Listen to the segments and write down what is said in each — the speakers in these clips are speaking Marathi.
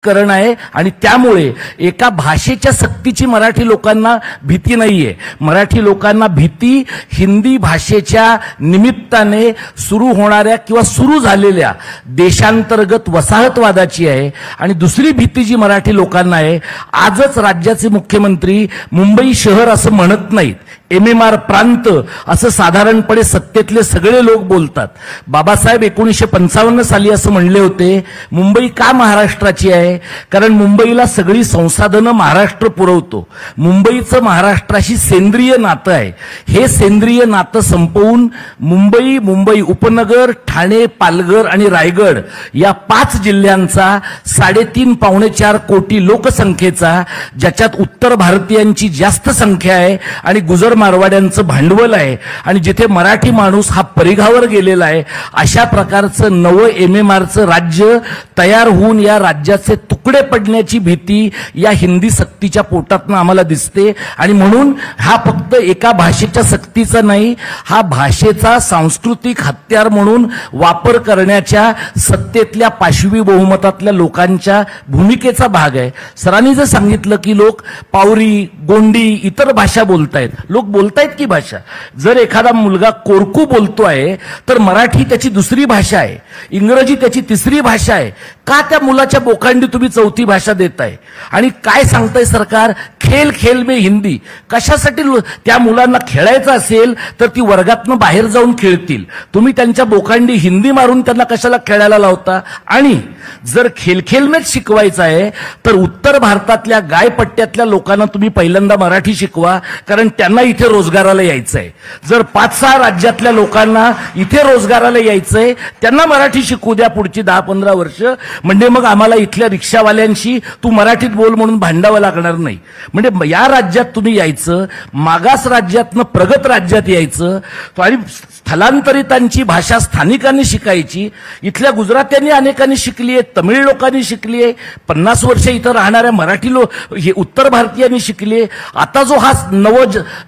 करण आहे आणि त्यामुळे एका भाषेच्या सक्तीची मराठी लोकांना भीती नाहीये। मराठी लोकांना भीती हिंदी भाषेच्या निमित्ताने सुरू होणाऱ्या किंवा सुरू झालेल्या देशांतर्गत वसाहतवादाची आहे। आणि दुसरी भीती जी मराठी लोकांना आहे, आजच राज्याचे मुख्यमंत्री मुंबई शहर असं म्हणत नाहीत, MMR प्रांत असं साधारणपणे सत्तेतले सगळे लोक बोलतात। बाबासाहेब 1955 साली असं म्हणले होते, मुंबई का महाराष्ट्राची आहे? कारण मुंबईला सगळी संसाधनं महाराष्ट्र पुरवतो। मुंबईचं महाराष्ट्राशी सेंद्रिय नातं आहे। हे सेंद्रिय नातं संपवून मुंबई उपनगर, ठाणे, पालघर आणि रायगड या 5 जिल्ह्यांचा 3.5 पावणे 4 कोटी लोकसंख्येचा, ज्याच्यात उत्तर भारतीयांची जास्त संख्या आहे आणि गुजर मारवाड्यांचं भांडवल आहे आणि जिथे मराठी माणूस हा परिघावर गेलेला आहे, अशा प्रकारचं नवं MMRचं राज्य तयार होऊन या राज्याचे तुकडे पडण्याची भीती या हिंदी सक्तीच्या पोटातनं आम्हाला दिसते। आणि म्हणून हा फक्त एका भाषेच्या सक्तीचा नाही, हा भाषेचा सांस्कृतिक हत्यार म्हणून वापर करण्याच्या सत्तेतल्या पाशवी बहुमतातल्या लोकांच्या भूमिकेचा भाग आहे। सरांनी जर सांगितलं की लोक पावरी, गोंडी, इतर भाषा बोलतायत, लोक बोलतायत की भाषा। जर एखादा मुलगा कोरकू बोलतो आहे तर मराठी त्याची दुसरी भाषा आहे, इंग्रजी त्याची तिसरी भाषा आहे। का त्या मुलाच्या बोकांडी तुम्ही चौथी भाषा देताय? आणि काय सांगताय सरकार, खेल खेल में हिंदी? कशासाठी? त्या मुलांना खेळायचं असेल तर ती वर्गातनं बाहेर जाऊन खेळतील, तुम्ही त्यांच्या बोकांडी हिंदी मारून त्यांना कशाला खेळायला लावता? आणि जर खेल में शिकवायचं आहे तर उत्तर भारतातल्या गायपट्ट्यातल्या लोकांना तुम्ही पहिल्यांदा मराठी शिकवा, कारण त्यांना इथे रोजगाराला यायचंय। जर 5-6 राज्यातल्या लोकांना इथे रोजगाराला यायचंय, त्यांना मराठी शिकू द्या पुढची 10-15 वर्ष, म्हणजे मग आम्हाला इथल्या रिक्षावाल्यांशी तू मराठीत बोल म्हणून भांडावं लागणार नाही। म्हणजे या राज्यात तुम्ही यायचं, मागास राज्यातनं प्रगत राज्यात यायचं आणि स्थलांतरितांची भाषा स्थानिकांनी शिकायची। इथल्या गुजरात्यांनी अनेकांनी शिकली आहे, तमिळ लोकांनी शिकली आहे, 50 वर्ष इथं राहणाऱ्या मराठी हे उत्तर भारतीयांनी शिकली आहे। आता जो हा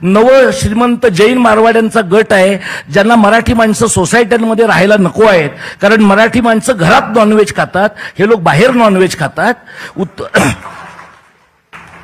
नव श्रीमंत जैन मारवाड्यांचा गट आहे, ज्यांना मराठी माणसं सोसायट्यांमध्ये राहायला नको आहेत, कारण मराठी माणसं घरात नॉनव्हेज खातात, हे लोक बाहेर नॉनव्हेज खातात।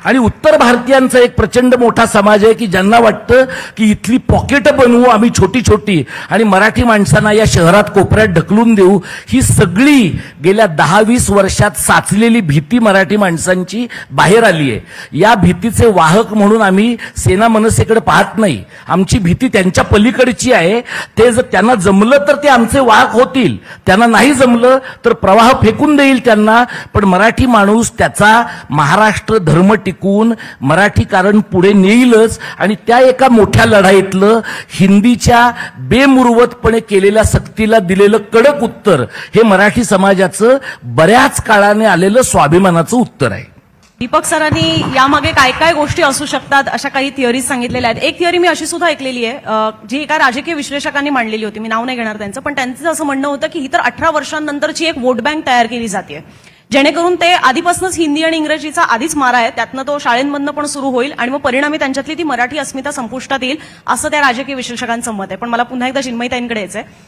आणि उत्तर भारतीयांचा एक प्रचंड मोठा समाज आहे की ज्यांना वाटतं की इथली पॉकेट बनवू आम्ही छोटी छोटी आणि मराठी माणसांना या शहरात कोपऱ्यात ढकलून देऊ। ही सगळी गेल्या 10-20 वर्षात साचलेली भीती मराठी माणसांची बाहेर आली आहे। या भीतीचे वाहक म्हणून आम्ही सेना मनसेकडे पाहत नाही, आमची भीती त्यांच्या पलीकडची आहे। ते जर त्यांना जमलं तर ते आमचे वाहक होतील, त्यांना नाही जमलं तर प्रवाह फेकून देईल त्यांना। पण मराठी माणूस त्याचा महाराष्ट्र धर्म टिकून मराठी कारण पुढे नेईलच। आणि त्या एका मोठ्या लढाईतलं हिंदीच्या बेमुरवतपणे केलेल्या सक्तीला दिलेलं कडक उत्तर हे मराठी समाजाचं बऱ्याच काळाने आलेलं स्वाभिमानाचं उत्तर आहे। दीपक सरांनी यामागे काय काय गोष्टी असू शकतात अशा काही थिअरीज सांगितलेल्या आहेत। एक थिअरी मी अशी सुद्धा ऐकलेली आहे, जी एका राजकीय विश्लेषकांनी मांडलेली होती, मी नाव नाही घेणार त्यांचं, पण त्यांचं असं म्हणणं होतं की ही तर 18 वर्षांनंतरची एक वोट बँक तयार केली जाते, जेणेकरून ते आधीपासूनच हिंदी आणि इंग्रजीचा आधीच मारा आहे, त्यातनं तो शाळेंमधनं पण सुरू होईल आणि मग परिणामी त्यांच्यातली ती मराठी अस्मिता संपुष्टात येईल, असं त्या राजकीय विश्लेषकांचं मत आहे। पण मला पुन्हा एकदा चिन्मयताईंकडे यायचंय।